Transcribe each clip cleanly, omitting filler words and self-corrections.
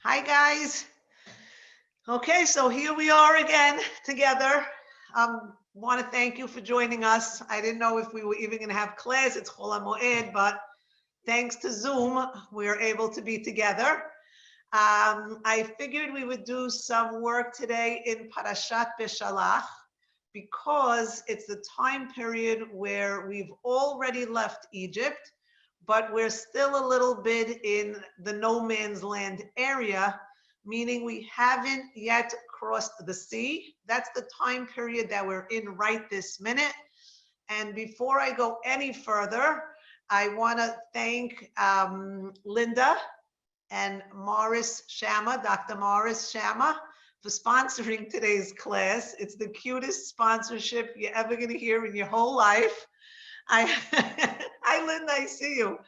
Hi, guys. Okay, so here we are again together. Want to thank you for joining us. I didn't know if we were even going to have class. It's Chol HaMoed, but thanks to Zoom, we are able to be together. I figured we would do some work today in Parashat Beshalach because it's the time period where we've already left Egypt, but we're still a little bit in the no man's land area, meaning we haven't yet crossed the sea. That's the time period that we're in right this minute. And before I go any further, I want to thank Linda and Morris Shama, Dr. Morris Shama, for sponsoring today's class. It's the cutest sponsorship you're ever going to hear in your whole life. Hi, Linda, I see you.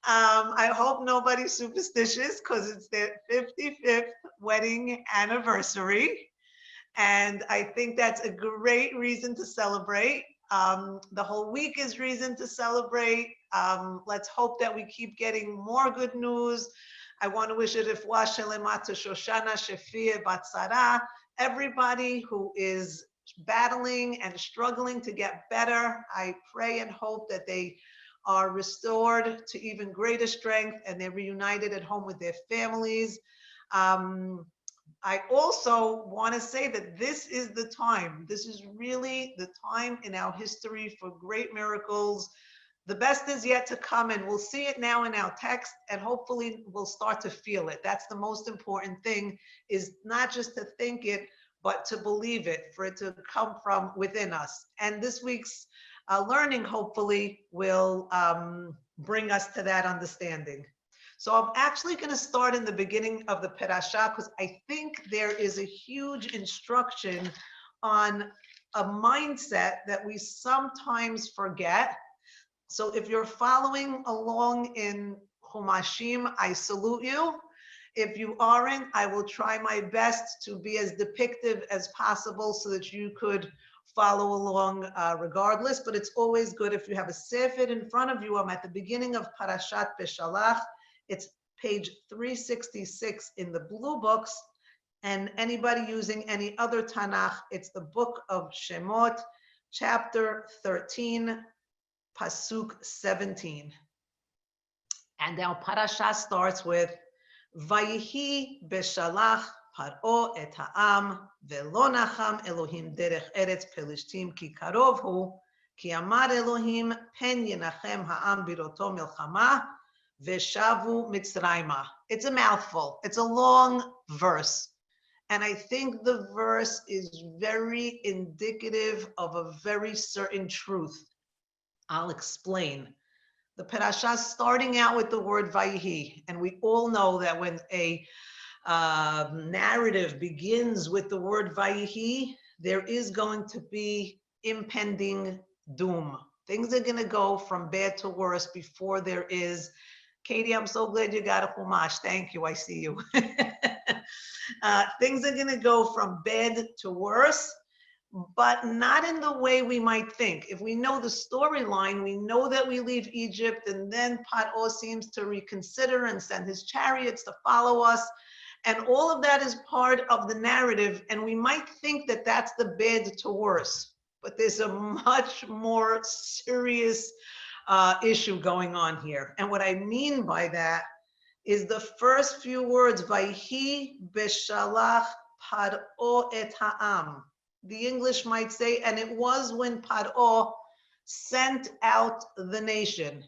I hope nobody's superstitious because it's their 55th wedding anniversary. And I think that's a great reason to celebrate. The whole week is reason to celebrate. Let's hope that we keep getting more good news. I want to wish a refuah shelema to Shoshana, Shafia, Batsara, everybody who is battling and struggling to get better. I pray and hope that they are restored to even greater strength and they're reunited at home with their families. I also want to say that this is the time. This is really the time in our history for great miracles. The best is yet to come, and we'll see it now in our text, and hopefully we'll start to feel it. That's the most important thing, is not just to think it, but to believe it, for it to come from within us. And this week's learning, hopefully, will bring us to that understanding. So I'm actually going to start in the beginning of the Parashah because I think there is a huge instruction on a mindset that we sometimes forget. So if you're following along in Humashim, I salute you. If you aren't, I will try my best to be as depictive as possible so that you could follow along regardless. But it's always good if you have a sefer in front of you. I'm at the beginning of Parashat Beshalach. It's page 366 in the blue books. And anybody using any other Tanakh, it's the book of Shemot, chapter 13, Pasuk 17. And our parasha starts with Vayihi Beshalach Paro et ha'am velo nacham Elohim derech eretz Pelishtim ki karov hu ki amar Elohim pen yenachem ha'am biroto milchama veshavu mitzrayma. It's a mouthful. It's a long verse. And I think the verse is very indicative of a very certain truth. I'll explain. The parasha starting out with the word Vayihi, and we all know that when a narrative begins with the word Vayihi, there is going to be impending doom. Things are going to go from bad to worse before there is. Katie, I'm so glad you got a chumash. Thank you. I see you. Things are going to go from bad to worse, but not in the way we might think. If we know the storyline, we know that we leave Egypt and then Paro seems to reconsider and send his chariots to follow us. And all of that is part of the narrative. And we might think that that's the bad to worse, but there's a much more serious issue going on here. And what I mean by that is the first few words, Vayhi Beshalach Paro et ha'am. The English might say, and it was when Paro sent out the nation.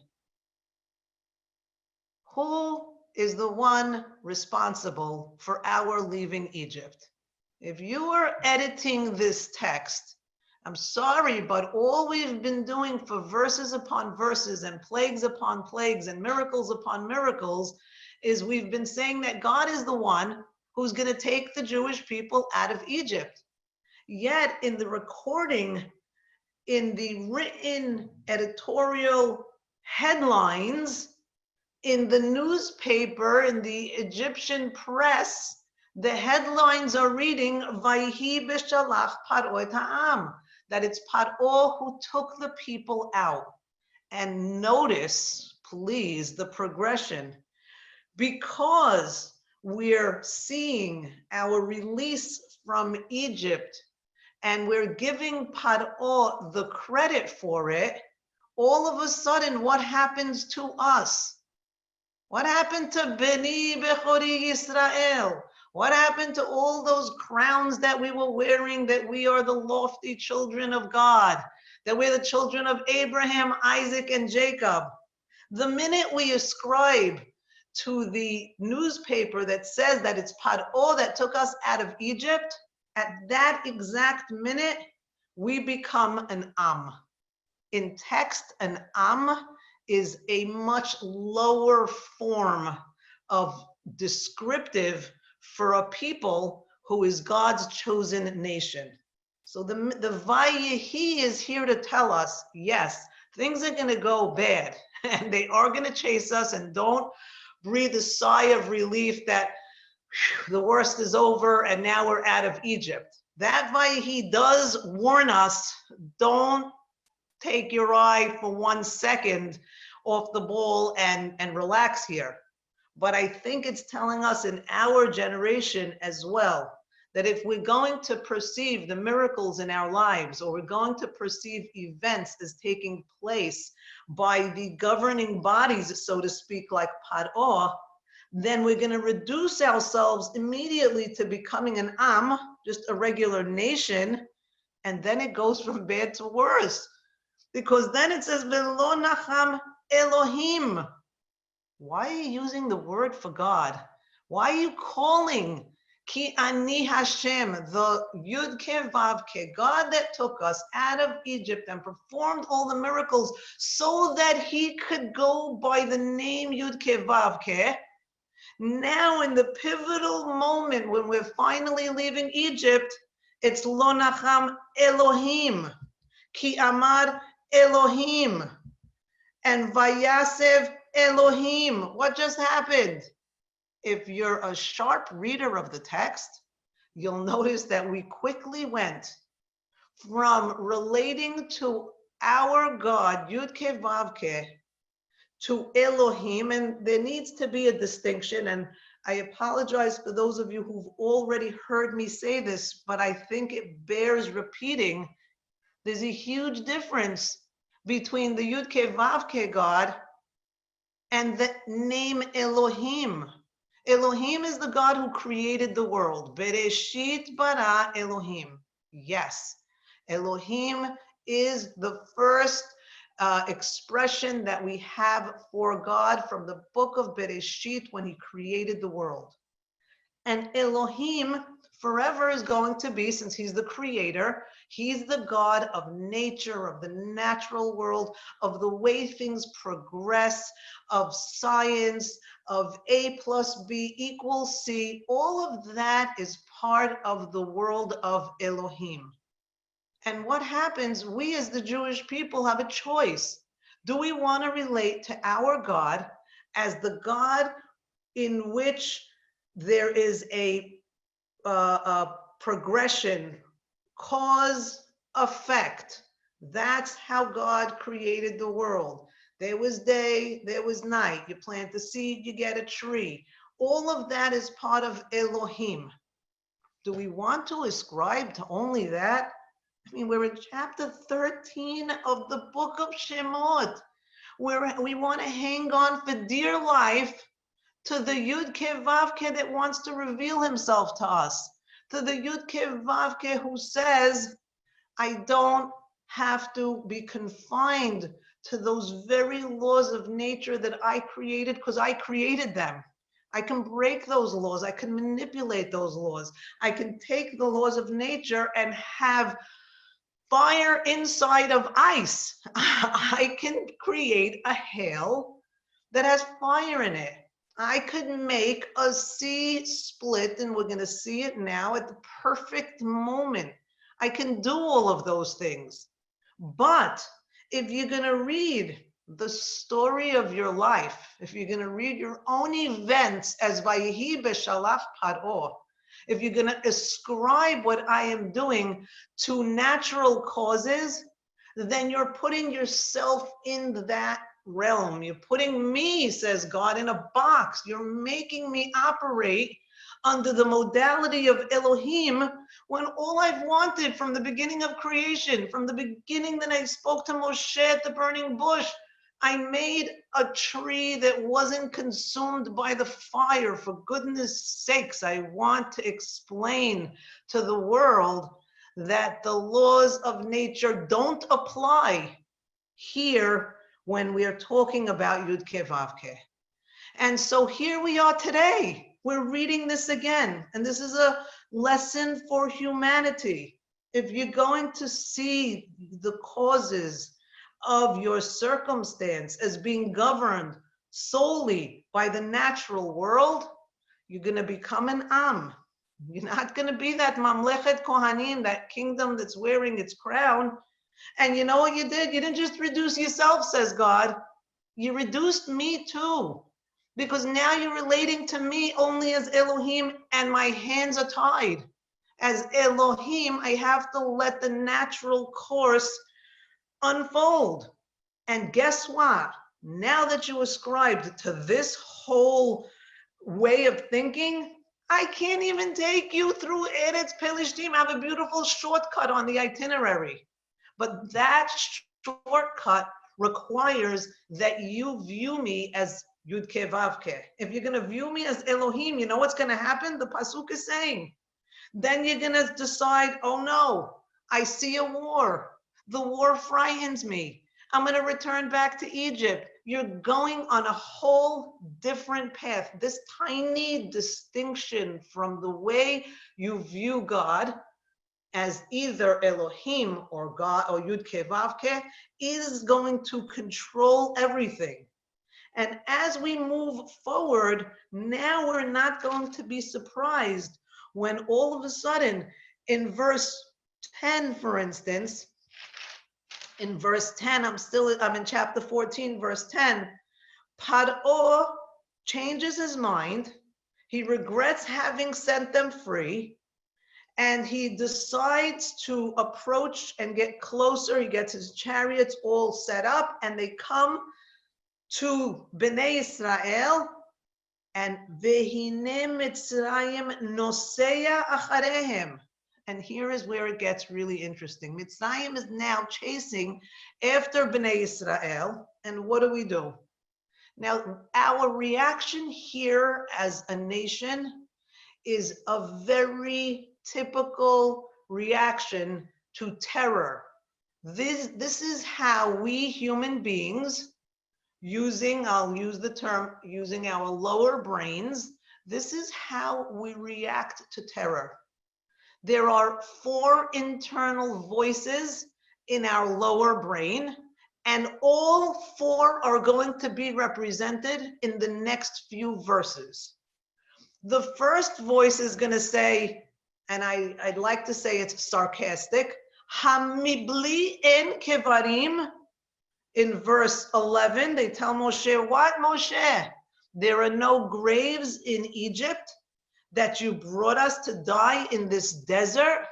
Who is the one responsible for our leaving Egypt? If you are editing this text, I'm sorry, but all we've been doing for verses upon verses and plagues upon plagues and miracles upon miracles is we've been saying that God is the one who's going to take the Jewish people out of Egypt. Yet in the recording, in the written editorial headlines, in the newspaper, in the Egyptian press, the headlines are reading Vayhi Beshalach Paro et ha'am, that it's Paro who took the people out. And notice, please, the progression. Because we're seeing our release from Egypt and we're giving Paro the credit for it, all of a sudden, what happens to us? What happened to Beni Bechori Yisrael? What happened to all those crowns that we were wearing, that we are the lofty children of God, that we're the children of Abraham, Isaac, and Jacob? The minute we ascribe to the newspaper that says that it's Paro that took us out of Egypt, at that exact minute, we become an Am. In text, an Am is a much lower form of descriptive for a people who is God's chosen nation. So the Vayehi is here to tell us, yes, things are going to go bad and they are going to chase us, and don't breathe a sigh of relief that the worst is over and now we're out of Egypt. That Vayehi does warn us, don't take your eye for 1 second off the ball and relax here. But I think it's telling us in our generation as well, that if we're going to perceive the miracles in our lives, or we're going to perceive events as taking place by the governing bodies, so to speak, like Paro, then we're going to reduce ourselves immediately to becoming an Am, just a regular nation, and then it goes from bad to worse. Because then it says, Velo nacham Elohim. Why are you using the word for God? Why are you calling Ki Ani Hashem, the Yud Ke Vav Ke, God that took us out of Egypt and performed all the miracles so that he could go by the name Yud Ke Vav Ke? Now in the pivotal moment when we're finally leaving Egypt, it's Lo Nacham Elohim, Ki Amar Elohim, and Vayasev Elohim. What just happened? If you're a sharp reader of the text, you'll notice that we quickly went from relating to our God, Yud Ke Vav Ke, to Elohim, and there needs to be a distinction, and I apologize for those of you who've already heard me say this, but I think it bears repeating. There's a huge difference between the Yud Ke Vav Ke God and the name Elohim. Elohim is the God who created the world. Bereshit bara Elohim. Yes, Elohim is the first expression that we have for God from the book of Bereshit when he created the world. And Elohim forever is going to be, since he's the creator, he's the God of nature, of the natural world, of the way things progress, of science, of A plus B equals C. All of that is part of the world of Elohim. And what happens, we as the Jewish people have a choice. Do we want to relate to our God as the God in which there is a progression, cause, effect? That's how God created the world. There was day, there was night. You plant the seed, you get a tree. All of that is part of Elohim. Do we want to ascribe to only that? I mean, we're in chapter 13 of the book of Shemot, where we want to hang on for dear life to the Yud Ke Vav Ke that wants to reveal himself to us, to the Yud Ke Vav Ke who says, I don't have to be confined to those very laws of nature that I created, because I created them. I can break those laws. I can manipulate those laws. I can take the laws of nature and have fire inside of ice. I can create a hail that has fire in it. I could make a sea split, and we're going to see it now at the perfect moment. I can do all of those things. But if you're going to read the story of your life, if you're going to read your own events as Vayehi Beshalach Paro, if you're going to ascribe what I am doing to natural causes, then you're putting yourself in that realm. You're putting me, says God, in a box. You're making me operate under the modality of Elohim, when all I've wanted from the beginning of creation, from the beginning that I spoke to Moshe at the burning bush, I made a tree that wasn't consumed by the fire. For goodness sakes, I want to explain to the world that the laws of nature don't apply here when we are talking about Yud Ke Vav Ke. And so here we are today. We're reading this again, and this is a lesson for humanity. If you're going to see the causes of your circumstance as being governed solely by the natural world, you're going to become an Am. You're not going to be that Mamlechet Kohanim, that kingdom that's wearing its crown. And you know what you did? You didn't just reduce yourself, says God. You reduced me too. Because now you're relating to me only as Elohim, and my hands are tied. As Elohim, I have to let the natural course unfold. And guess what? Now that you ascribed to this whole way of thinking, I can't even take you through Eretz Pelishtim. I have a beautiful shortcut on the itinerary. But that shortcut requires that you view me as Yud Ke Vav Ke. If you're going to view me as Elohim, you know what's going to happen? The Pasuk is saying. Then you're going to decide, oh no, I see a war. The war frightens me. I'm going to return back to Egypt. You're going on a whole different path. This tiny distinction from the way you view God as either Elohim or God or Yud Ke Vav Ke is going to control everything. And as we move forward, now we're not going to be surprised when all of a sudden in verse 10, for instance, in verse 10, I'm in chapter 14, verse 10, Paro changes his mind. He regrets having sent them free, and he decides to approach and get closer. He gets his chariots all set up, and they come to Bnei Israel, and Vehine Mitzrayim nosea acharehem. And here is where it gets really interesting. Mitzrayim is now chasing after Bnei Israel, and what do? Now, our reaction here as a nation is a very typical reaction to terror. This is how we human beings, I'll use the term, using our lower brains, this is how we react to terror. There are 4 internal voices in our lower brain, and all 4 are going to be represented in the next few verses. The first voice is going to say, and I'd like to say it's sarcastic, Hamibli en kevarim. In verse 11, they tell Moshe, what, Moshe? There are no graves in Egypt that you brought us to die in this desert?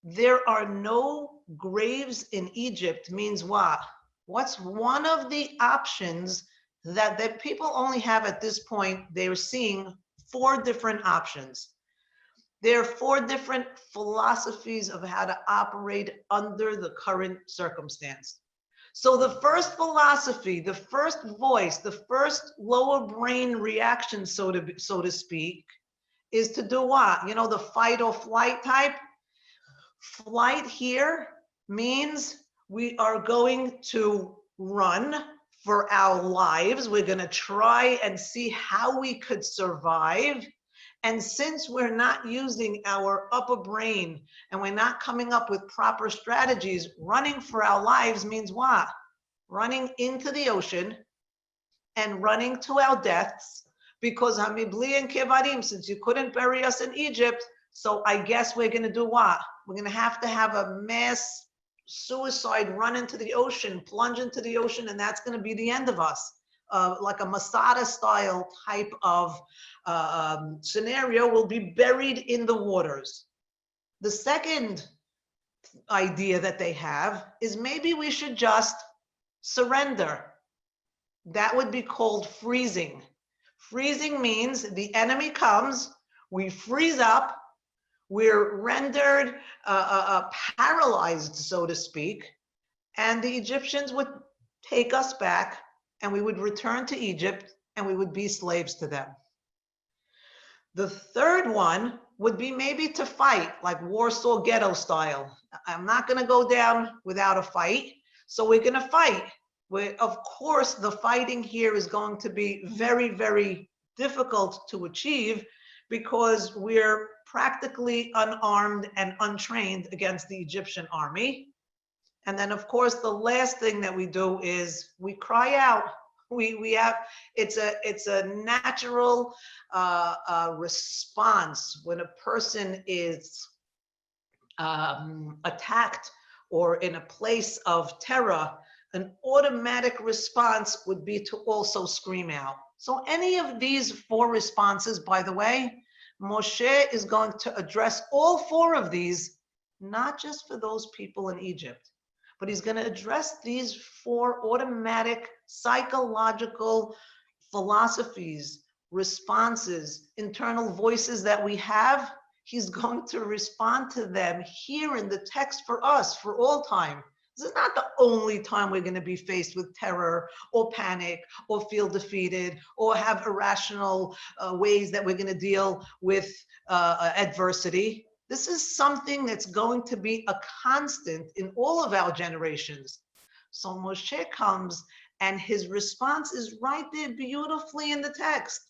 There are no graves in Egypt means what? What's one of the options that people only have at this point? They're seeing 4 different options. There are 4 different philosophies of how to operate under the current circumstance. So the first philosophy, the first voice, the first lower brain reaction, so to speak, is to do what? You know, the fight or flight type. Flight here means we are going to run for our lives. We're going to try and see how we could survive. And since we're not using our upper brain and we're not coming up with proper strategies, running for our lives means what? Running into the ocean and running to our deaths, because Hamibli and Kevarim, since you couldn't bury us in Egypt, so I guess we're going to do what? We're going to have a mass suicide, run into the ocean, plunge into the ocean, and that's going to be the end of us. Like a Masada style type of scenario, will be buried in the waters. The second idea that they have is maybe we should just surrender. that would be called freezing. Freezing means the enemy comes, we freeze up, we're rendered paralyzed, so to speak, and the Egyptians would take us back and we would return to Egypt and we would be slaves to them. The third one would be maybe to fight, like Warsaw Ghetto style. I'm not going to go down without a fight, so we're going to fight. Of course, the fighting here is going to be very, very difficult to achieve because we're practically unarmed and untrained against the Egyptian army. And then, of course, the last thing that we do is we cry out. We have, it's a natural response when a person is attacked or in a place of terror. An automatic response would be to also scream out. So any of these four responses, by the way, Moshe is going to address all four of these, not just for those people in Egypt, but he's going to address these four automatic psychological philosophies, responses, internal voices that we have. He's going to respond to them here in the text for us for all time. This is not the only time we're going to be faced with terror or panic or feel defeated or have irrational ways that we're going to deal with adversity. This is something that's going to be a constant in all of our generations. So Moshe comes and his response is right there beautifully in the text.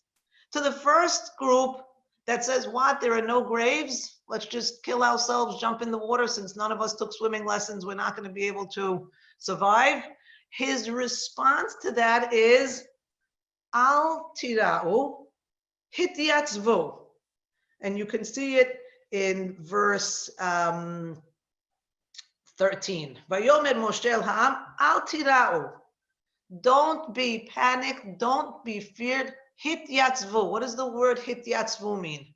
To the first group that says, what, there are no graves? Let's just kill ourselves, jump in the water. Since none of us took swimming lessons, we're not going to be able to survive. His response to that is, Al tira'u hityatzvu. And you can see it in verse 13. Vayomer Moshe el ha'am, al tira'u. Don't be panicked, don't be feared. Hityatzvu. What does the word hityatzvu mean?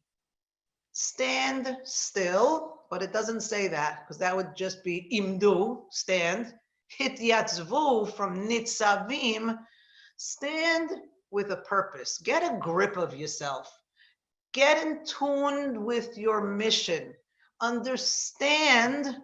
Stand still, but it doesn't say that because that would just be imdu, stand. Hityatzvu from nitzavim, stand with a purpose. Get a grip of yourself. Get in tune with your mission. Understand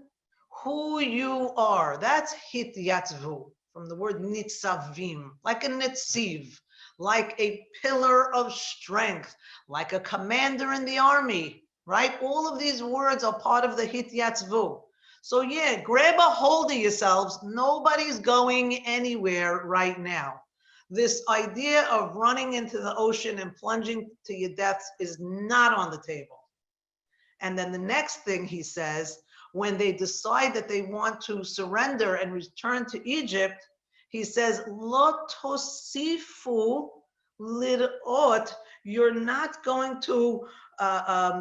who you are. That's hityatzvu from the word nitzavim, like a nitziv, like a pillar of strength, like a commander in the army, right? All of these words are part of the hityatzvu. So yeah, grab a hold of yourselves. Nobody's going anywhere right now. This idea of running into the ocean and plunging to your deaths is not on the table. And then the next thing he says, when they decide that they want to surrender and return to Egypt, he says, Lo tosifu lidot, you're not going to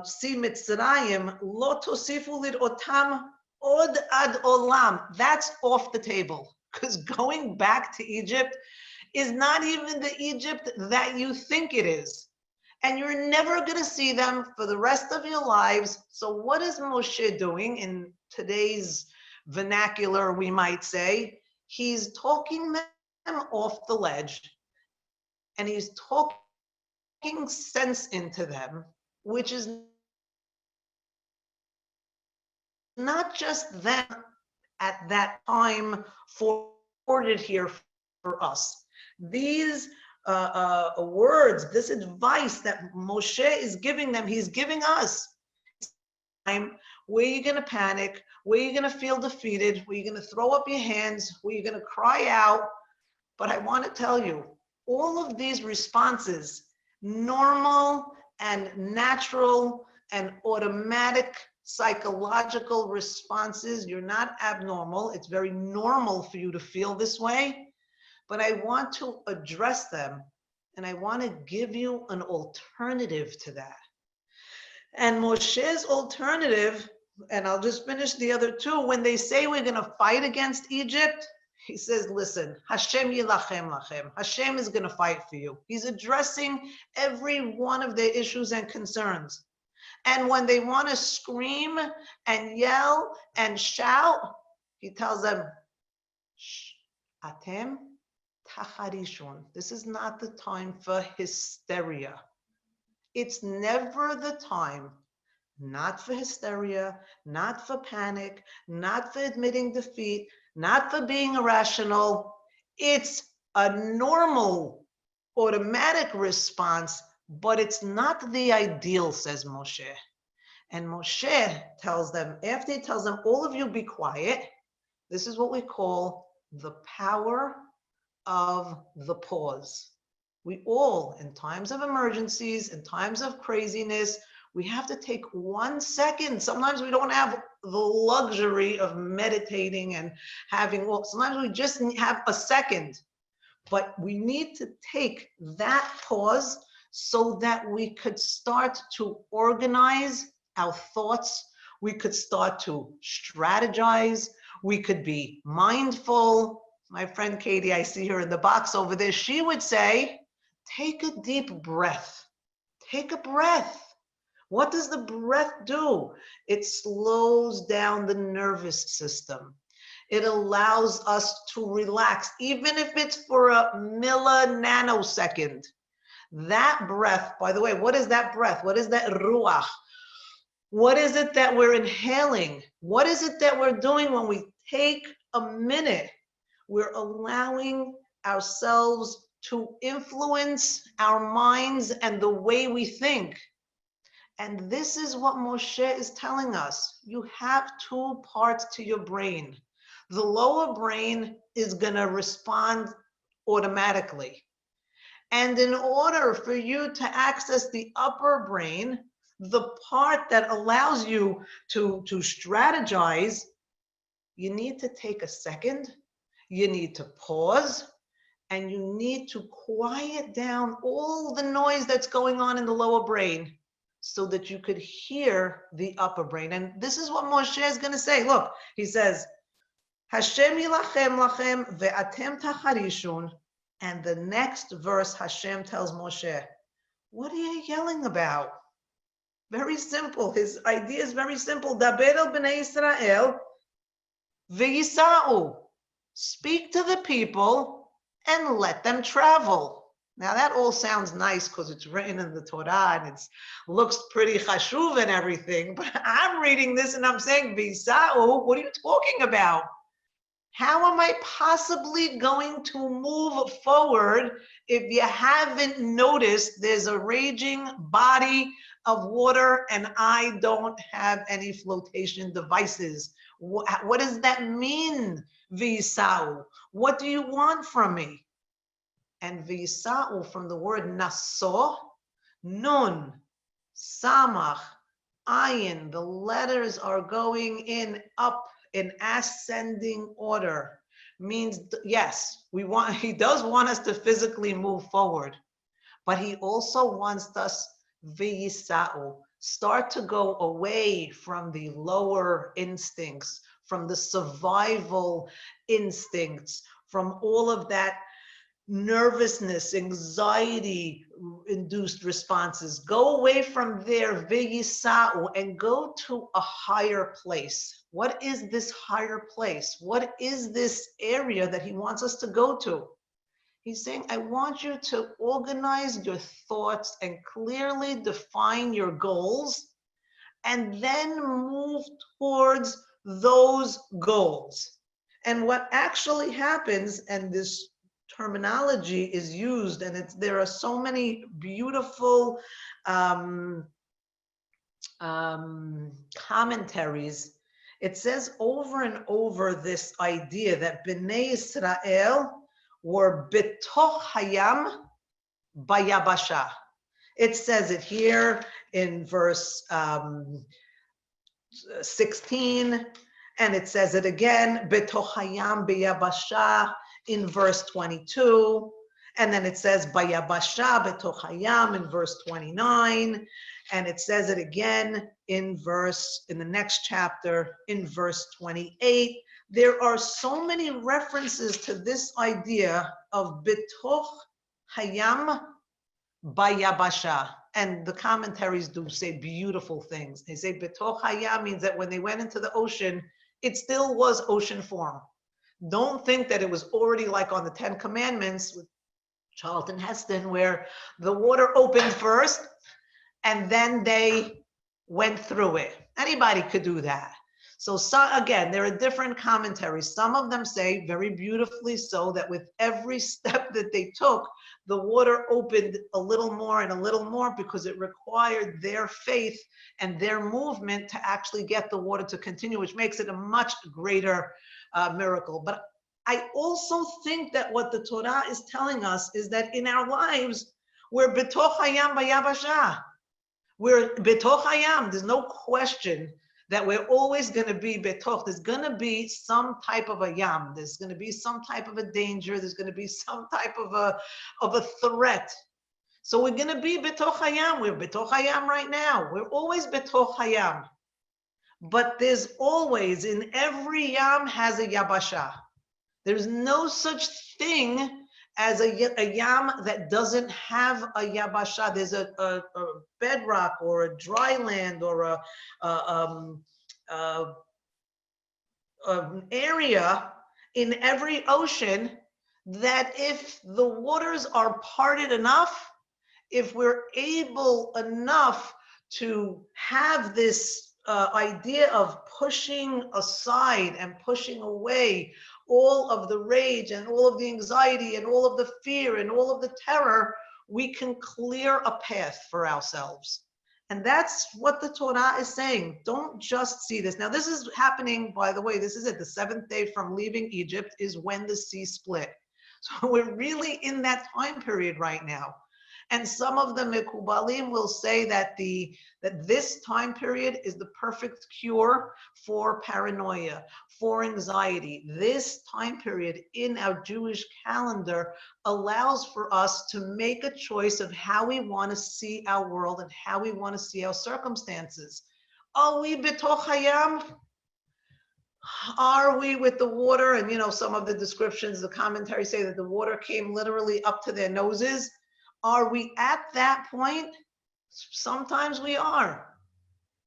see Mitzrayim, Lo tosifu lidotam od ad olam. That's off the table, because going back to Egypt is not even the Egypt that you think it is. And you're never going to see them for the rest of your lives. So what is Moshe doing in today's vernacular, we might say? He's talking them off the ledge, and he's talking sense into them, which is not just them at that time forwarded here for us. These words, this advice that Moshe is giving them, he's giving us. Where you're going to panic, where you're going to feel defeated, where you're going to throw up your hands, where you're going to cry out. But I want to tell you, all of these responses, normal and natural and automatic psychological responses, you're not abnormal. It's very normal for you to feel this way. But I want to address them, and I want to give you an alternative to that. And Moshe's alternative, and I'll just finish the other two, when they say we're going to fight against Egypt, he says, listen, Hashem yilachem lachem. Hashem is going to fight for you. He's addressing every one of their issues and concerns. And when they want to scream and yell and shout, he tells them, Shh, atem tacharishun. This is not the time for hysteria. It's never the time, not for hysteria, not for panic, not for admitting defeat, not for being irrational. It's a normal, automatic response, but it's not the ideal, says Moshe. And Moshe tells them, after he tells them, all of you be quiet, this is what we call the power of the pause. We all, in times of emergencies, in times of craziness, we have to take 1 second. Sometimes we don't have the luxury of meditating and having, well, sometimes we just have a second, but we need to take that pause so that we could start to organize our thoughts. We could start to strategize. We could be mindful. My friend Katie, I see her in the box over there. She would say, take a deep breath. Take a breath. What does the breath do? It slows down the nervous system. It allows us to relax, even if it's for a nanosecond. That breath, by the way, what is that breath? What is that ruach? What is it that we're inhaling? What is it that we're doing when we take a minute? We're allowing ourselves to influence our minds and the way we think. And this is what Moshe is telling us. You have 2 parts to your brain. The lower brain is going to respond automatically. And in order for you to access the upper brain, the part that allows you to strategize, you need to take a second, you need to pause, and you need to quiet down all the noise that's going on in the lower brain so that you could hear the upper brain. And this is what Moshe is going to say. Look, he says, Hashem yilachem lachem ve'atem tacharishun. And the next verse, Hashem tells Moshe, what are you yelling about? Very simple. His idea is very simple. Daber el bnei Israel ve'yisa'u. Speak to the people and let them travel. Now that all sounds nice because it's written in the Torah and it looks pretty chashuv and everything, but I'm reading this and I'm saying, ve'yisa'u, what are you talking about? How am I possibly going to move forward if you haven't noticed there's a raging body of water and I don't have any flotation devices? What does that mean, V'yisa'u? What do you want from me? And V'yisa'u, from the word naso, nun, samach, ayin, the letters are going in up in ascending order. Means, yes, he does want us to physically move forward, but he also wants us, V'yisa'u, start to go away from the lower instincts, from the survival instincts, from all of that nervousness, anxiety induced responses. Go away from there, V'yisa'u, and go to a higher place. What is this higher place? What is this area that he wants us to go to? He's saying, I want you to organize your thoughts and clearly define your goals and then move towards those goals. And what actually happens, and this terminology is used, and there are so many beautiful commentaries. It says over and over this idea that Bnei Israel were betoch hayam bayabasha. It says it here in verse 16, and it says it again, betoch hayam bayabasha, in verse 22, and then it says bayabasha betoch hayam in verse 29, and it says it again in the next chapter in verse 28. There are so many references to this idea of betoch hayam bayabasha, and the commentaries do say beautiful things. They say betoch hayam means that when they went into the ocean, it still was ocean form. Don't think that it was already like on the 10 Commandments with Charlton Heston, where the water opened first and then they went through it. Anybody could do that. So again, there are different commentaries. Some of them say very beautifully so that with every step that they took, the water opened a little more and a little more because it required their faith and their movement to actually get the water to continue, which makes it a much greater miracle. But I also think that what the Torah is telling us is that in our lives, we're betoch hayam bayabasha. We're betoch hayam. There's no question that we're always going to be betoch. There's going to be some type of a yam. There's going to be some type of a danger. There's going to be some type of a threat. So we're going to be betoch hayam. We're betoch hayam right now. We're always betoch hayam. But there's always, in every yam has a yabasha. There's no such thing as a yam that doesn't have a yabasha. There's a bedrock or a dry land or an area in every ocean that if the waters are parted enough, if we're able enough to have this idea of pushing aside and pushing away all of the rage and all of the anxiety and all of the fear and all of the terror, we can clear a path for ourselves. And that's what the Torah is saying. Don't just see this. Now, this is happening, by the way, this is it. The 7th day from leaving Egypt is when the sea split. So we're really in that time period right now. And some of the Mekubalim will say that this time period is the perfect cure for paranoia, for anxiety. This time period in our Jewish calendar allows for us to make a choice of how we want to see our world and how we want to see our circumstances. Are we betoch hayam? Are we with the water? And some of the descriptions, the commentaries say that the water came literally up to their noses. Are we at that point? Sometimes we are,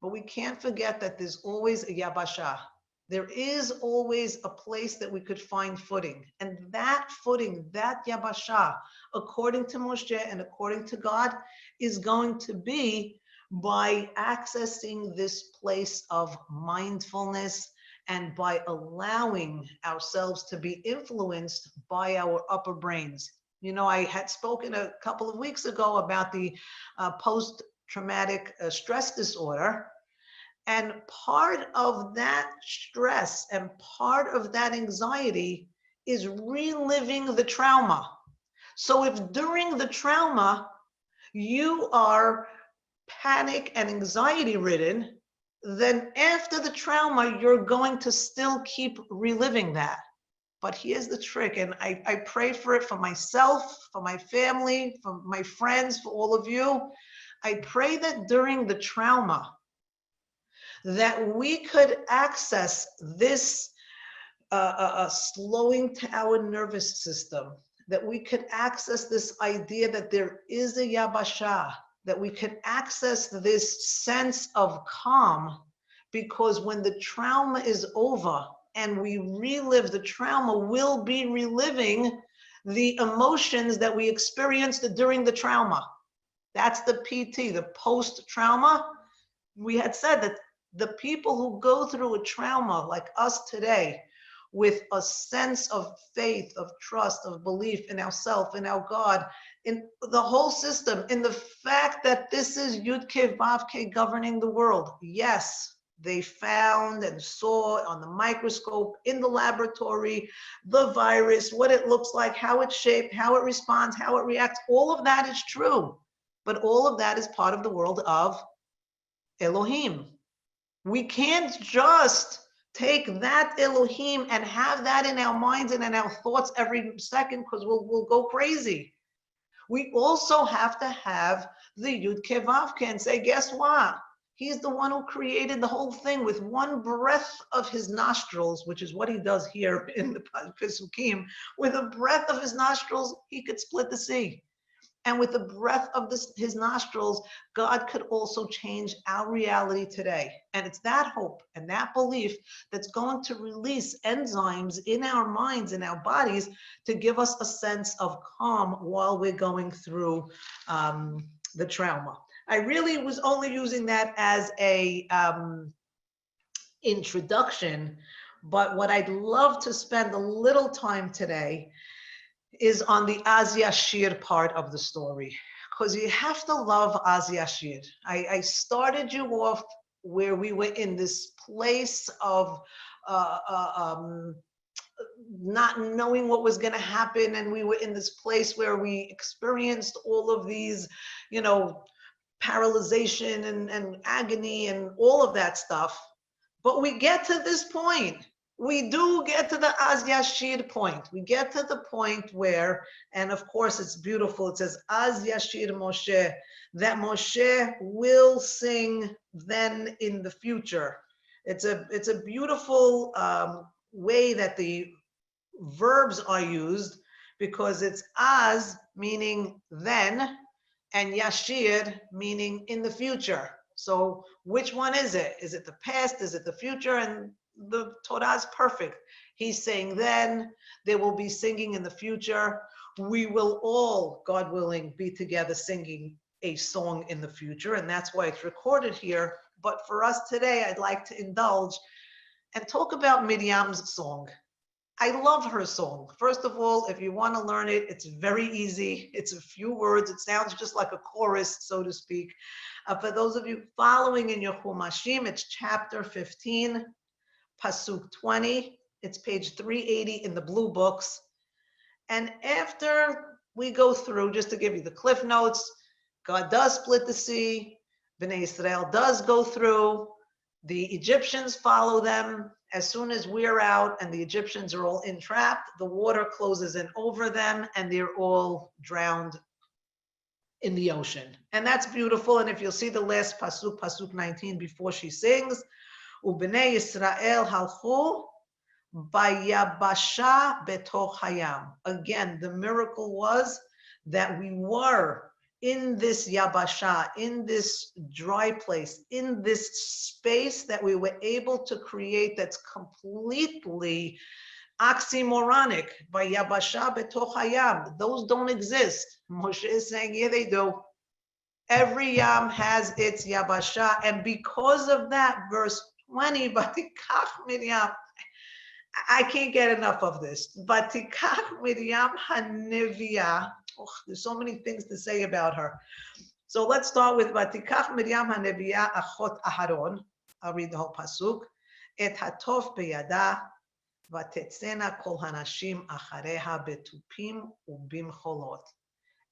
but we can't forget that there's always a yabasha. There is always a place that we could find footing. And that footing, that yabasha, according to Moshe and according to God, is going to be by accessing this place of mindfulness and by allowing ourselves to be influenced by our upper brains. I had spoken a couple of weeks ago about the post-traumatic stress disorder. And part of that stress and part of that anxiety is reliving the trauma. So if during the trauma you are panic and anxiety ridden, then after the trauma, you're going to still keep reliving that. But here's the trick, and I pray for it for myself, for my family, for my friends, for all of you. I pray that during the trauma, that we could access this slowing to our nervous system, that we could access this idea that there is a yabasha, that we could access this sense of calm, because when the trauma is over, and we relive the trauma, we'll be reliving the emotions that we experienced during the trauma. That's the PT, the post-trauma. We had said that the people who go through a trauma like us today, with a sense of faith, of trust, of belief in ourselves, in our God, in the whole system, in the fact that this is Yud-Ke Vav-Ke governing the world. Yes, they found and saw on the microscope, in the laboratory, the virus, what it looks like, how it's shaped, how it responds, how it reacts. All of that is true. But all of that is part of the world of Elohim. We can't just take that Elohim and have that in our minds and in our thoughts every second, because we'll go crazy. We also have to have the Yud-Ke Vav-Ke and say, guess what? He's the one who created the whole thing with one breath of his nostrils, which is what he does here in the Pesukim. With a breath of his nostrils, he could split the sea. And with the breath of his nostrils, God could also change our reality today. And it's that hope and that belief that's going to release enzymes in our minds and our bodies to give us a sense of calm while we're going through the trauma. I really was only using that as a introduction, but what I'd love to spend a little time today is on the Az Yashir part of the story, because you have to love Az Yashir. I started you off where we were in this place of not knowing what was going to happen, and we were in this place where we experienced all of these, paralyzation and agony and all of that stuff. But we get to this point. We do get to the Az Yashir point. We get to the point where, and of course it's beautiful, it says Az Yashir Moshe, that Moshe will sing then in the future. It's a beautiful way that the verbs are used, because it's Az meaning then and Yashir meaning in the future. So which one is it? Is it the past? Is it the future? And the Torah is perfect. He's saying then, there will be singing in the future. We will all, God willing, be together singing a song in the future. And that's why it's recorded here. But for us today, I'd like to indulge and talk about Miriam's song. I love her song. First of all, if you want to learn it, it's very easy. It's a few words. It sounds just like a chorus, so to speak. For those of you following in your Chumashim, it's chapter 15, Pasuk 20. It's page 380 in the blue books. And after we go through, just to give you the cliff notes, God does split the sea. Bnei Israel does go through. The Egyptians follow them. As soon as we're out and the Egyptians are all entrapped, the water closes in over them and they're all drowned in the ocean. And that's beautiful. And if you'll see the last pasuk, pasuk 19, before she sings, Ubnei Yisrael halchu bayabasha betoch hayam. Again, the miracle was that we were in this yabasha, in this dry place, in this space that we were able to create that's completely oxymoronic. By yabasha betoch hayam, those don't exist. Moshe is saying, yeah, they do. Every yam has its yabasha, and because of that, verse 20, Batikach Miriam, I can't get enough of this. Batikach Miriam haneviyah. Oh, there's so many things to say about her. So let's start with Vatikach Miriam haneviyah achot Aharon. I'll read the whole pasuk. Et hatof beyada vatetzena kol hanashim achareha betupim ubimcholot.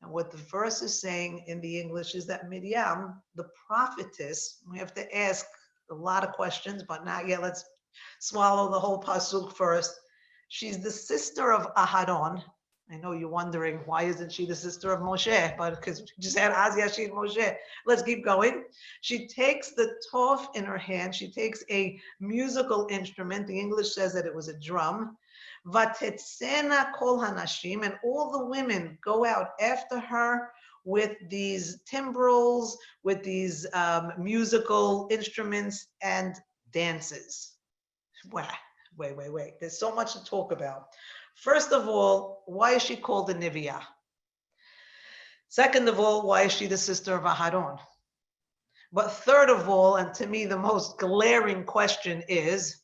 And what the verse is saying in the English is that Miriam, the prophetess, we have to ask a lot of questions, but not yet. Let's swallow the whole pasuk first. She's the sister of Aharon. I know you're wondering, why isn't she the sister of Moshe? But because we just had Az Yashir Moshe. Let's keep going. She takes the tov in her hand. She takes a musical instrument. The English says that it was a drum. Vatetzena kol hanashim, and all the women go out after her with these timbrels, with these musical instruments and dances. Wow. Wait. There's so much to talk about. First of all, why is she called a Niviyah? Second of all, why is she the sister of Aharon? But third of all, and to me the most glaring question is,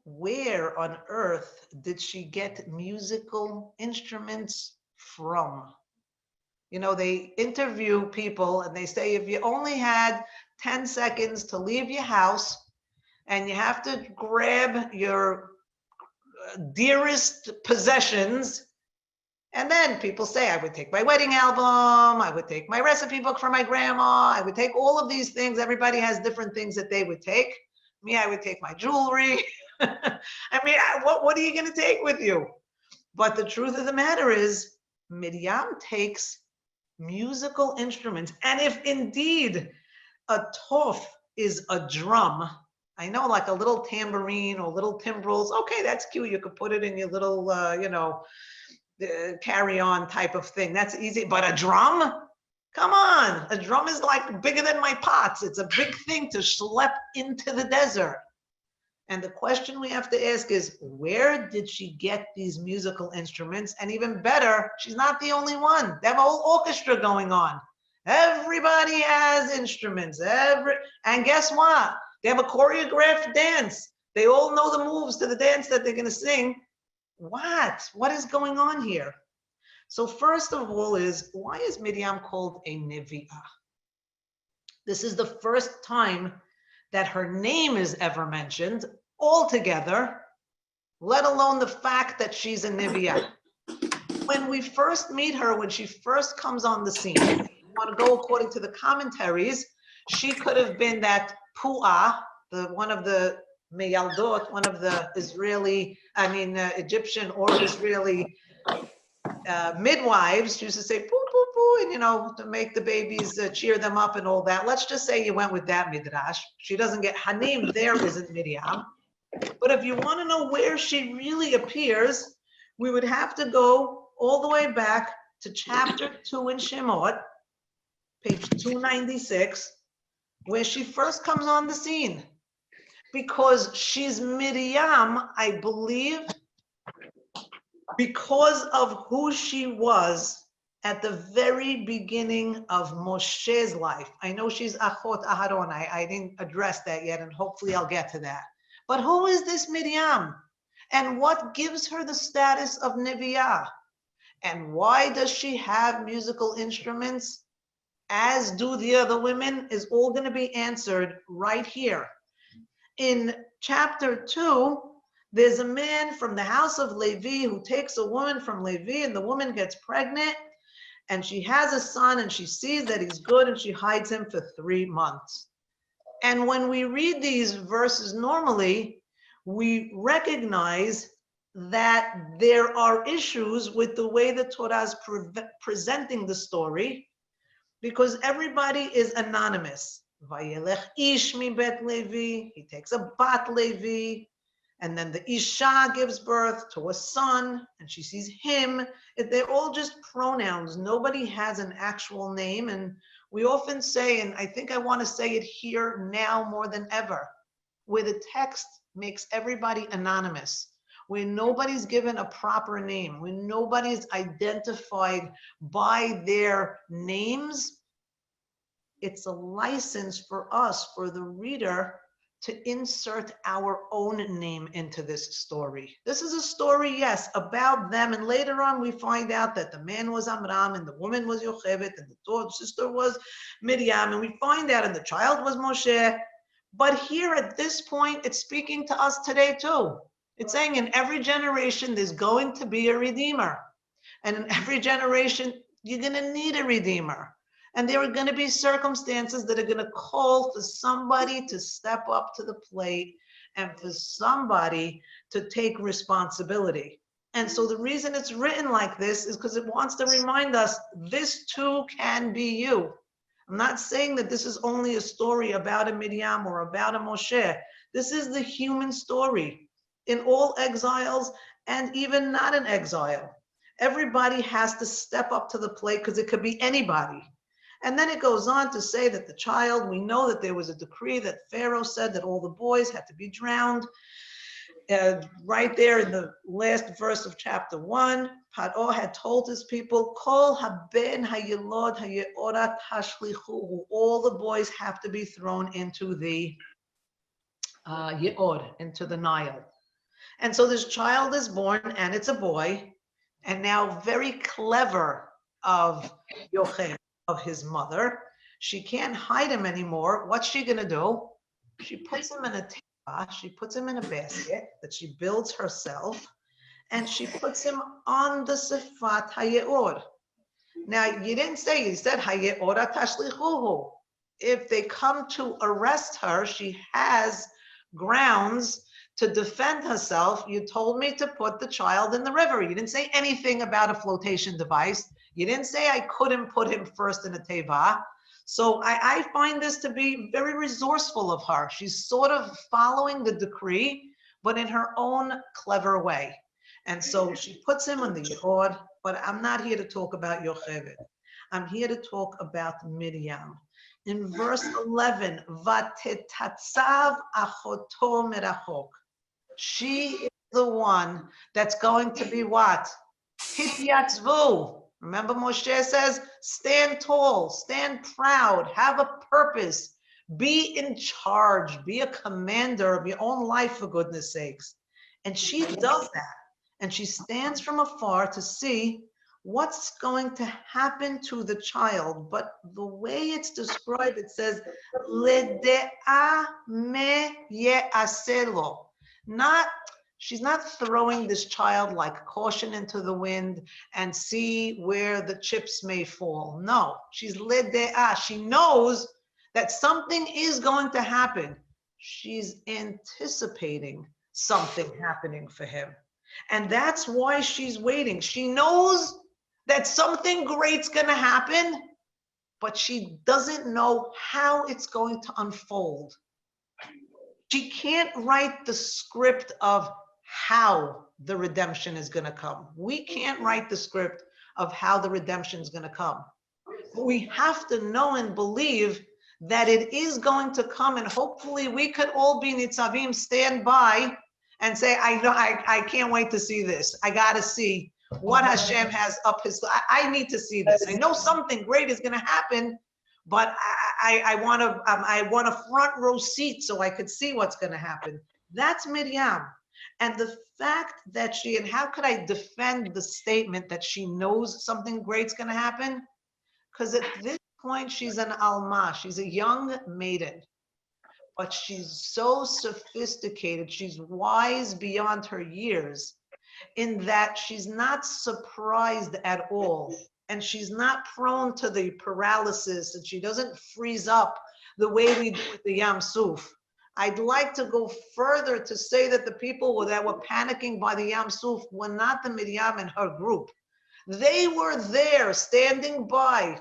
where on earth did she get musical instruments from? You know, they interview people and they say, if you only had 10 seconds to leave your house and you have to grab your dearest possessions, and then people say, I would take my wedding album, I would take my recipe book for my grandma, I would take all of these things. Everybody has different things that they would take. Me, I would take my jewelry. I mean, what are you going to take with you? But the truth of the matter is, Miriam takes musical instruments. And if indeed a tof is a drum, I know, like a little tambourine or little timbrels. Okay, that's cute. You could put it in your little, carry on type of thing. That's easy. But a drum? Come on. A drum is like bigger than my pots. It's a big thing to schlep into the desert. And the question we have to ask is, where did she get these musical instruments? And even better, she's not the only one. They have a whole orchestra going on. Everybody has instruments. And guess what? They have a choreographed dance. They all know the moves to the dance that they're going to sing. What is going on here? So first of all is, why is Miriam called a Nevi'ah? This is the first time that her name is ever mentioned altogether, let alone the fact that she's a Nevi'ah. When we first meet her, when she first comes on the scene, if you want to go according to the commentaries, she could have been that Pu'ah, one of the Meyaldot, one of the Egyptian or Israeli midwives. She used to say, poo, poo, poo, and, to make the babies cheer them up and all that. Let's just say you went with that midrash. She doesn't get, her name there isn't Miriam. But if you want to know where she really appears, we would have to go all the way back to chapter 2 in Shemot, page 296, where she first comes on the scene. Because she's Miriam, I believe, because of who she was at the very beginning of Moshe's life. I know she's Achot Aharon. I didn't address that yet, and hopefully I'll get to that. But who is this Miriam? And what gives her the status of Nevi'ah? And why does she have musical instruments, as do the other women, is all going to be answered right here. In chapter 2, there's a man from the house of Levi who takes a woman from Levi, and the woman gets pregnant, and she has a son, and she sees that he's good, and she hides him for 3 months. And when we read these verses normally, we recognize that there are issues with the way the Torah is presenting the story, because everybody is anonymous. Vayelech ish mi bet Levi, he takes a bat Levi, and then the Isha gives birth to a son, and she sees him. They're all just pronouns. Nobody has an actual name, and we often say, and I think I want to say it here now more than ever, where the text makes everybody anonymous, where nobody's given a proper name, where nobody's identified by their names. It's a license for us, for the reader, to insert our own name into this story. This is a story, yes, about them. And later on, we find out that the man was Amram, and the woman was Yocheved, and the sister was Miriam. And we find out, and the child was Moshe. But here at this point, it's speaking to us today too. It's saying in every generation, there's going to be a redeemer. And in every generation, you're going to need a redeemer. And there are going to be circumstances that are going to call for somebody to step up to the plate and for somebody to take responsibility. And so the reason it's written like this is because it wants to remind us this too can be you. I'm not saying that this is only a story about a Miriam or about a Moshe. This is the human story in all exiles and even not in exile. Everybody has to step up to the plate because it could be anybody. And then it goes on to say that the child, we know that there was a decree that Pharaoh said that all the boys had to be drowned. Right there in the last verse of chapter 1, Paro had told his people, Kol haben hayilod hayeorat hashlichu, all the boys have to be thrown into the Yeod, into the Nile. And so this child is born, and it's a boy, and now very clever of Yocheved, of his mother. She can't hide him anymore. What's she gonna do? She puts him in a teva, she puts him in a basket that she builds herself, and she puts him on the Sifat Hayeor. Now, you didn't say, you said Hayeora Tashlichuhu. If they come to arrest her, she has grounds to defend herself. You told me to put the child in the river. You didn't say anything about a flotation device. You didn't say I couldn't put him first in a teva. So I find this to be very resourceful of her. She's sort of following the decree, but in her own clever way. And so she puts him on the yod, but I'm not here to talk about Yocheved. I'm here to talk about Miriam. In verse 11, Vatetatzav achoto merachok. She is the one that's going to be what? Hityatzvu. Remember Moshe says, stand tall, stand proud, have a purpose, be in charge, be a commander of your own life, for goodness sakes. And she does that. And she stands from afar to see what's going to happen to the child. But the way it's described, it says, Lede'a me ye'aselo. She's not throwing this child like caution into the wind and see where the chips may fall. No, she's lede'a. She knows that something is going to happen. She's anticipating something happening for him. And that's why she's waiting. She knows that something great's going to happen, but she doesn't know how it's going to unfold. She can't write the script of how the redemption is going to come. We can't write the script of how the redemption is going to come. But we have to know and believe that it is going to come, and hopefully we could all be nitzavim, stand by and say, I can't wait to see this. I got to see what Hashem has up his, I need to see this. I know something great is going to happen, but I want a front row seat so I could see what's going to happen. That's Miriam. And the fact that and how could I defend the statement that she knows something great's going to happen? Because at this point, she's an alma. She's a young maiden. But she's so sophisticated. She's wise beyond her years in that she's not surprised at all. And she's not prone to the paralysis, and she doesn't freeze up the way we do with the Yam Suf. I'd like to go further to say that the people that were panicking by the Yam Suf were not the Miriam and her group. They were there standing by,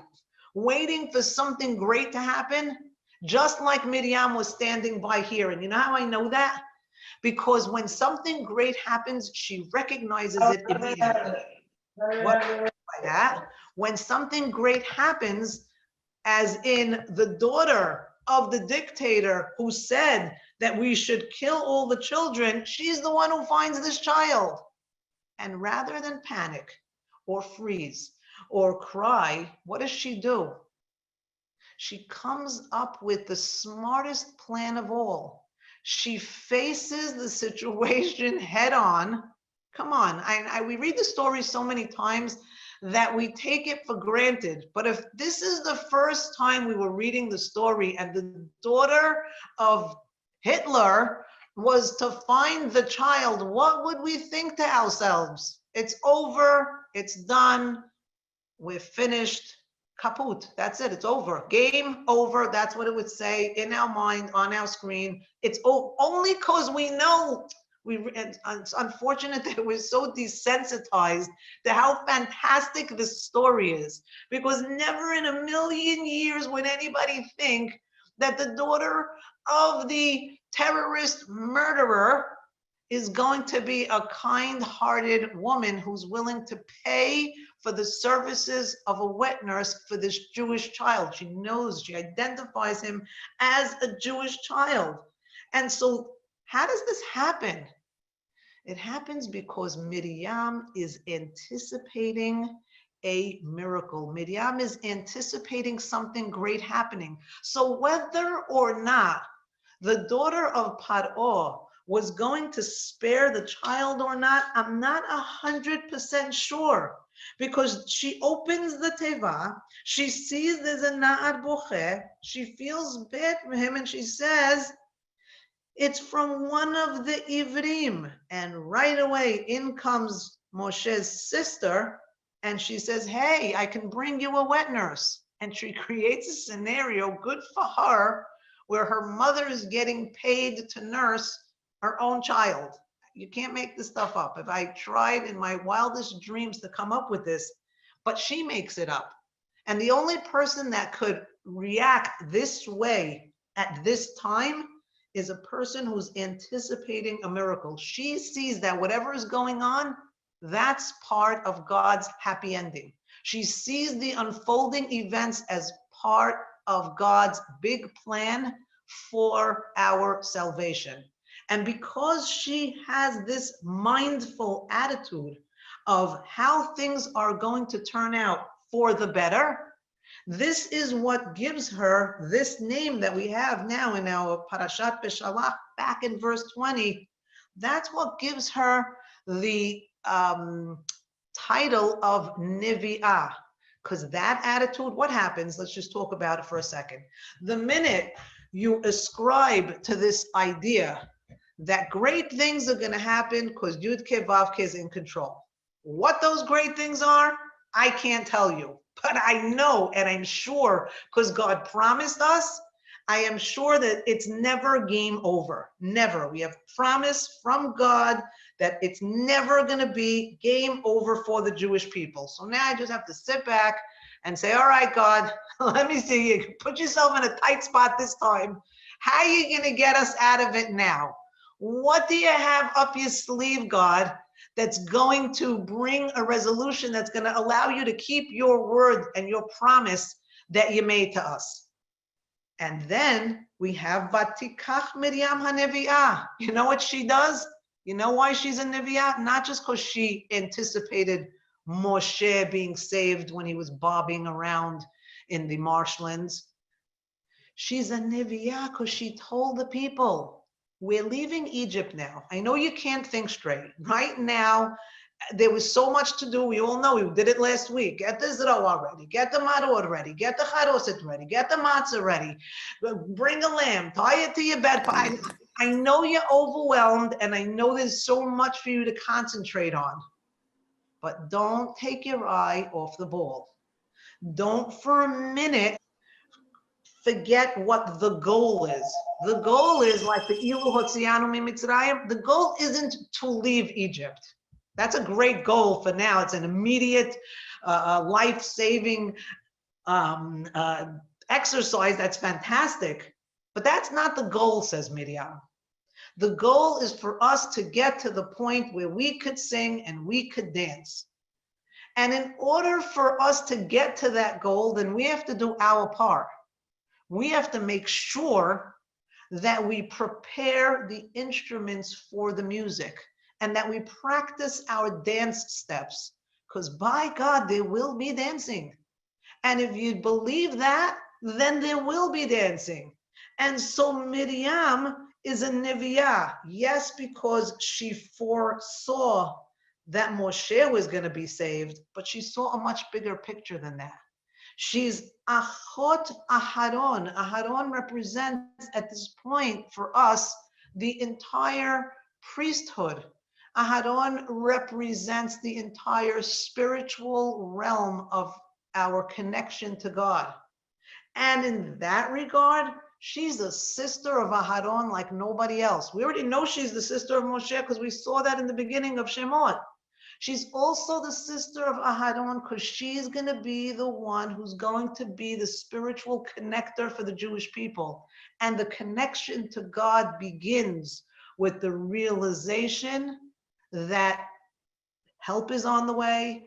waiting for something great to happen, just like Miriam was standing by here. And you know how I know that? Because when something great happens, she recognizes it immediately. What do I mean by that? When something great happens, as in the daughter of the dictator who said that we should kill all the children, she's the one who finds this child. And rather than panic or freeze or cry, what does she do? She comes up with the smartest plan of all. She faces the situation head on. Come on, we read the story so many times that we take it for granted. But if this is the first time we were reading the story and the daughter of Hitler was to find the child, what would we think to ourselves? It's over, it's done, we're finished, kaput, that's it, it's over. Game over, that's what it would say in our mind, on our screen. It's only because we know. It's unfortunate that we're so desensitized to how fantastic this story is, because never in a million years would anybody think that the daughter of the terrorist murderer is going to be a kind-hearted woman who's willing to pay for the services of a wet nurse for this Jewish child. She knows, she identifies him as a Jewish child. And so how does this happen? It happens because Miriam is anticipating a miracle. Miriam is anticipating something great happening. So whether or not the daughter of Paro was going to spare the child or not, I'm not 100% sure. Because she opens the teva, she sees there's a na'ar boche, she feels bad for him, and she says, it's from one of the Ivrim. And right away, in comes Moshe's sister, and she says, hey, I can bring you a wet nurse. And she creates a scenario good for her, where her mother is getting paid to nurse her own child. You can't make this stuff up. If I tried in my wildest dreams to come up with this, but she makes it up. And the only person that could react this way at this time is a person who's anticipating a miracle. She sees that whatever is going on, That's part of God's happy ending. She sees the unfolding events as part of God's big plan for our salvation. And because she has this mindful attitude of how things are going to turn out for the better, this is what gives her this name that we have now in our Parashat Beshalach, back in verse 20. That's what gives her the title of Nevi'ah. Because that attitude, what happens? Let's just talk about it for a second. The minute you ascribe to this idea that great things are going to happen because Yud Ke Vav Ke is in control. What those great things are, I can't tell you. But I know and I'm sure, because God promised us, I am sure that it's never game over. Never. We have promise from God that it's never going to be game over for the Jewish people. So now I just have to sit back and say, all right, God, let me see you. Put yourself in a tight spot this time. How are you going to get us out of it now? What do you have up your sleeve, God, that's going to bring a resolution that's going to allow you to keep your word and your promise that you made to us? And then we have Vatikach Miriam HaNevi'ah. You know what she does? You know why she's a Nevi'ah? Not just because she anticipated Moshe being saved when he was bobbing around in the marshlands. She's a Nevi'ah because she told the people, we're leaving Egypt now. I know you can't think straight. Right now, there was so much to do. We all know we did it last week. Get the zroa ready. Get the maror ready. Get the charoset ready. Get the matzah ready. Bring a lamb. Tie it to your bed. I know you're overwhelmed, and I know there's so much for you to concentrate on. But don't take your eye off the ball. Don't for a minute forget what the goal is. The goal is like the Ilu Hotzianu Mitzrayim. The goal isn't to leave Egypt. That's a great goal for now. It's an immediate, life-saving exercise. That's fantastic. But that's not the goal, says Miriam. The goal is for us to get to the point where we could sing and we could dance. And in order for us to get to that goal, then we have to do our part. We have to make sure that we prepare the instruments for the music and that we practice our dance steps, because by God, there will be dancing. And if you believe that, then there will be dancing. And so Miriam is a Nevi'ah. Yes, because she foresaw that Moshe was going to be saved, but she saw a much bigger picture than that. She's Achot Aharon. Aharon represents at this point for us the entire priesthood. Aharon represents the entire spiritual realm of our connection to God. And in that regard, she's a sister of Aharon like nobody else. We already know she's the sister of Moshe because we saw that in the beginning of Shemot. She's also the sister of Aharon because she's going to be the one who's going to be the spiritual connector for the Jewish people. And the connection to God begins with the realization that help is on the way,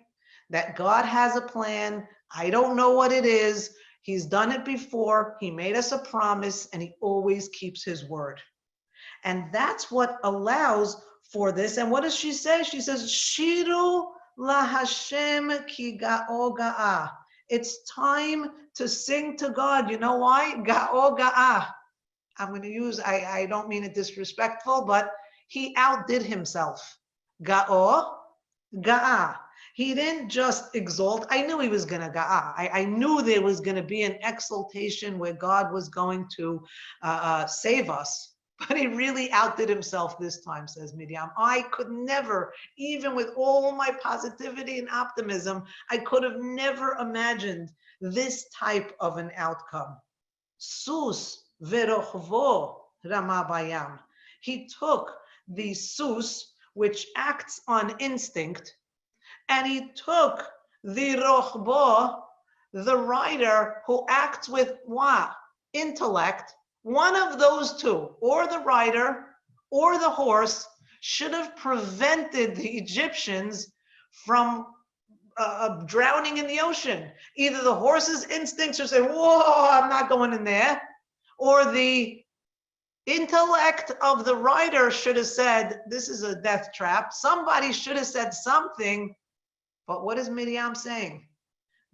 that God has a plan. I don't know what it is. He's done it before. He made us a promise, and he always keeps his word. And that's what allows for this. And what does she say? She says, Shiru la Hashem ki ga'o ga'ah. It's time to sing to God. You know why? Ga'o ga'ah. I'm going to use, I don't mean it disrespectful, but he outdid himself. Ga'o ga'ah. He didn't just exalt. I knew he was going to ga'ah. I knew there was going to be an exaltation where God was going to save us. But he really outdid himself this time, says Miriam. I could never, even with all my positivity and optimism, I could have never imagined this type of an outcome. Sus verochvo rama bayam. He took the sus, which acts on instinct, and he took the rochbo, the rider, who acts with what? Intellect. One of those two, or the rider or the horse, should have prevented the Egyptians from drowning in the ocean. Either the horse's instincts should say, whoa, I'm not going in there, or the intellect of the rider should have said, this is a death trap. Somebody should have said something. But what is Miriam saying?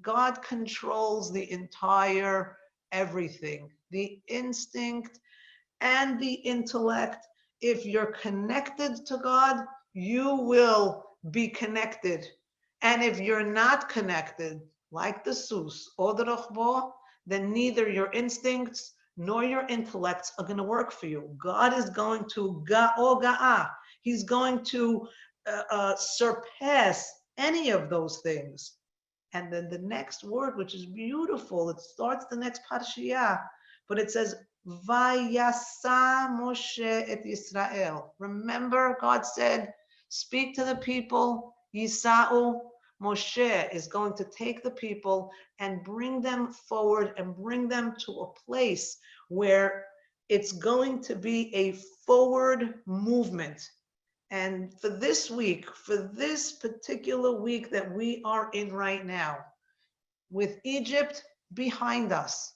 God controls the entire everything, the instinct and the intellect. If you're connected to God, you will be connected. And if you're not connected, like the sus or the rochbo, then neither your instincts nor your intellects are going to work for you. God is going to ga'ah. He's going to surpass any of those things. And then the next word, which is beautiful, it starts the next parashiyah, but it says, Vayasa Moshe et Yisrael. Remember, God said, speak to the people, Yisa'u. Moshe is going to take the people and bring them forward and bring them to a place where it's going to be a forward movement. And for this week, for this particular week that we are in right now, with Egypt behind us,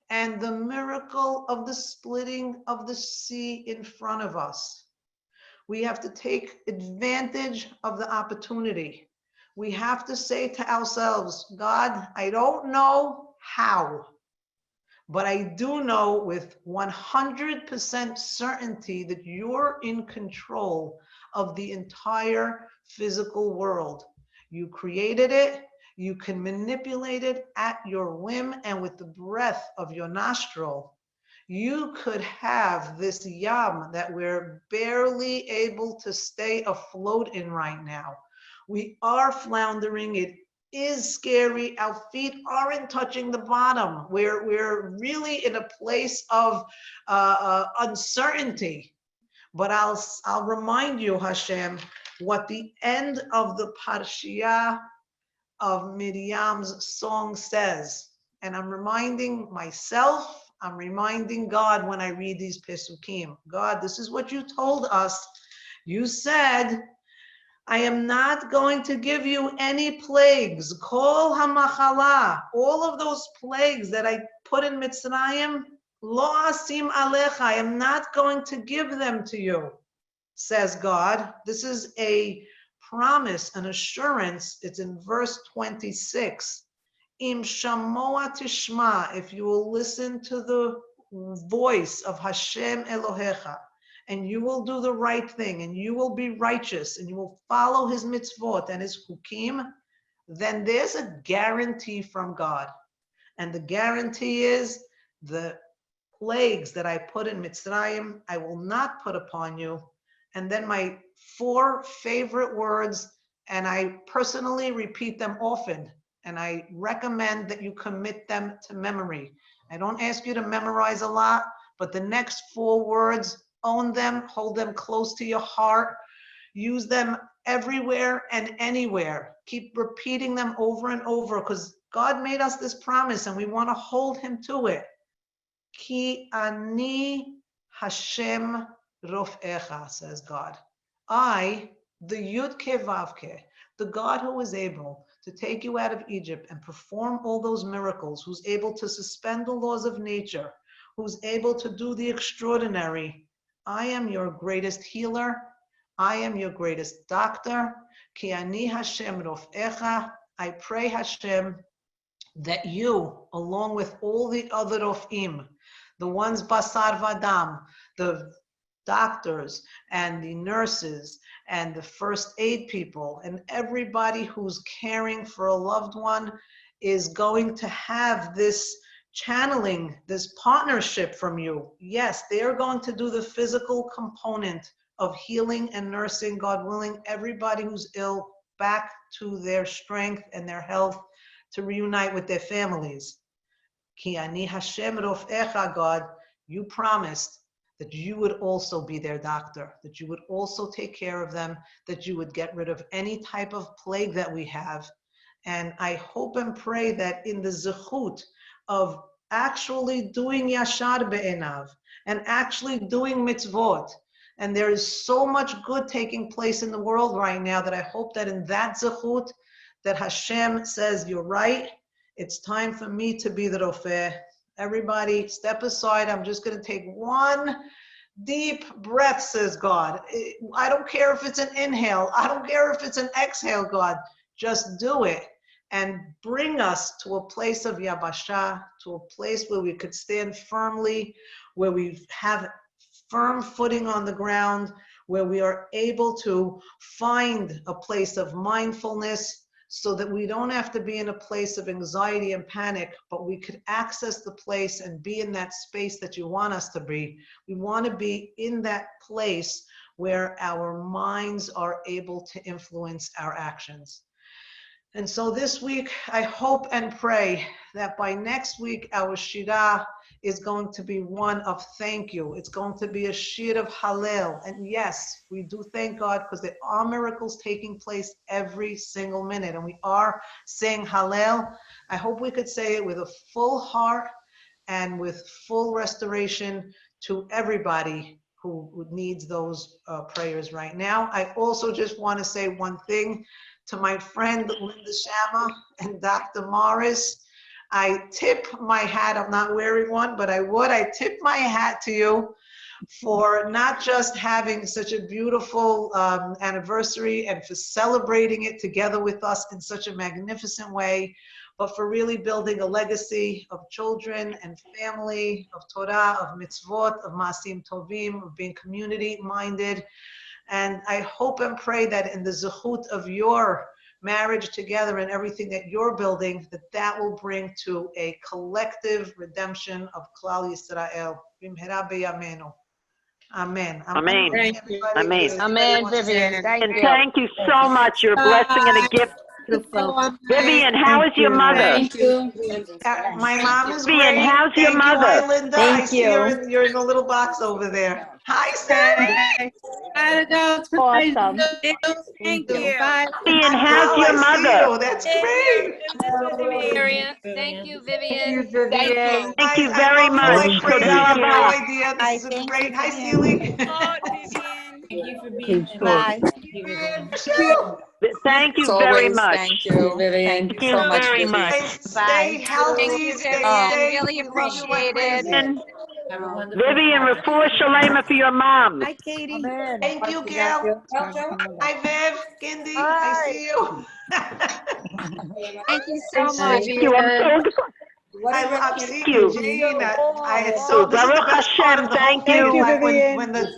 and the miracle of the splitting of the sea in front of us, we have to take advantage of the opportunity. We have to say to ourselves, God, I don't know how, but I do know with 100% certainty that you're in control of the entire physical world. You created it. You can manipulate it at your whim, and with the breath of your nostril, you could have this yam that we're barely able to stay afloat in right now. We are floundering. It is scary. Our feet aren't touching the bottom. We're really in a place of uncertainty. But I'll remind you, Hashem, what the end of the Parashiyah of Miriam's song says. And I'm reminding myself, I'm reminding God when I read these Pesukim. God, this is what you told us. You said, I am not going to give you any plagues. Kol hamachala, all of those plagues that I put in Mitzrayim, lo asim alecha, I am not going to give them to you, says God. This is a promise, an assurance. It's in verse 26. Im shamoa tishma, if you will listen to the voice of Hashem Elohecha, and you will do the right thing, and you will be righteous, and you will follow his mitzvot and his hukim, then there's a guarantee from God. And the guarantee is the plagues that I put in Mitzrayim, I will not put upon you. And then my 4 favorite words, and I personally repeat them often, and I recommend that you commit them to memory. I don't ask you to memorize a lot, but the next 4 words, own them, hold them close to your heart, use them everywhere and anywhere. Keep repeating them over and over, because God made us this promise and we want to hold him to it. Ki ani Hashem rofecha, says God. I, the Yud-Ke Vav-Ke, the God who is able to take you out of Egypt and perform all those miracles, who's able to suspend the laws of nature, who's able to do the extraordinary. I am your greatest healer. I am your greatest doctor. Ki ani Hashem rofecha. I pray, Hashem, that you, along with all the other rofim, the ones basar vadam, the doctors and the nurses and the first aid people and everybody who's caring for a loved one, is going to have this channeling, this partnership from you. Yes, they are going to do the physical component of healing and nursing, God willing, everybody who's ill back to their strength and their health to reunite with their families. Ki ani Hashem rofecha, God, you promised that you would also be their doctor, that you would also take care of them, that you would get rid of any type of plague that we have. And I hope and pray that in the zechut of actually doing yashar be'enav and actually doing mitzvot, And there is so much good taking place in the world right now that I hope that in that zechut, that Hashem says, you're right, it's time for me to be the Rofeh. Everybody, step aside. I'm just going to take one deep breath, says God. I don't care if it's an inhale. I don't care if it's an exhale, God. Just do it and bring us to a place of Yabasha, to a place where we could stand firmly, where we have firm footing on the ground, where we are able to find a place of mindfulness so that we don't have to be in a place of anxiety and panic, but we could access the place and be in that space that you want us to be. We want to be in that place where our minds are able to influence our actions. And so this week, I hope and pray that by next week, our Shirah is going to be one of thank you. It's going to be a Shir of Hallel. And yes, we do thank God because there are miracles taking place every single minute. And we are saying Hallel. I hope we could say it with a full heart and with full restoration to everybody who needs those prayers right now. I also just want to say one thing to my friend Linda Shama and Dr. Morris. I tip my hat, I'm not wearing one, but I tip my hat to you for not just having such a beautiful anniversary and for celebrating it together with us in such a magnificent way, but for really building a legacy of children and family, of Torah, of mitzvot, of Maasim Tovim, of being community-minded. And I hope and pray that in the zechut of your marriage together and everything that you're building, that will bring to a collective redemption of Klal Yisrael. B'mehera b'yameinu. Amen. Amen. Thank you. Amen. Amen, Vivian. And Thank you. thank you so much. You're a blessing and a gift. Vivian, how is your mother? Thank you. My mom is Vivian, great. how's your Thank you. mother? Hi, Linda. Thank I see you're you. you're in the little box over there. Hi, Sarah. Gotta go. Awesome. Thank you. Bye. Vivian, I how's know, your I see mother? you. That's great. Thank you, Vivian. Thank you. Thank you I very love you much. like crazy. You have no Toda idea. This is great. Hi, Ceilee. Thank you for being Bye. Rochelle. Thank you As very always, much. thank you. Vivian. Thank you so much, very Vivi. much. Stay healthy. Thank you, Stay Vivian. safe. Really We love you like appreciate it. crazy. And Have a wonderful Vivian, day. refuah shalema for your mom. Hi, Katie. Thank you, Gail. Hi, Viv. Gindi. I Hi. see you. Thank you so much, Thank you. I'm Vivian. so I've seen you. Eugene. It's So this is the Baruch best part Hashem, of the whole thank thing. you. Like when the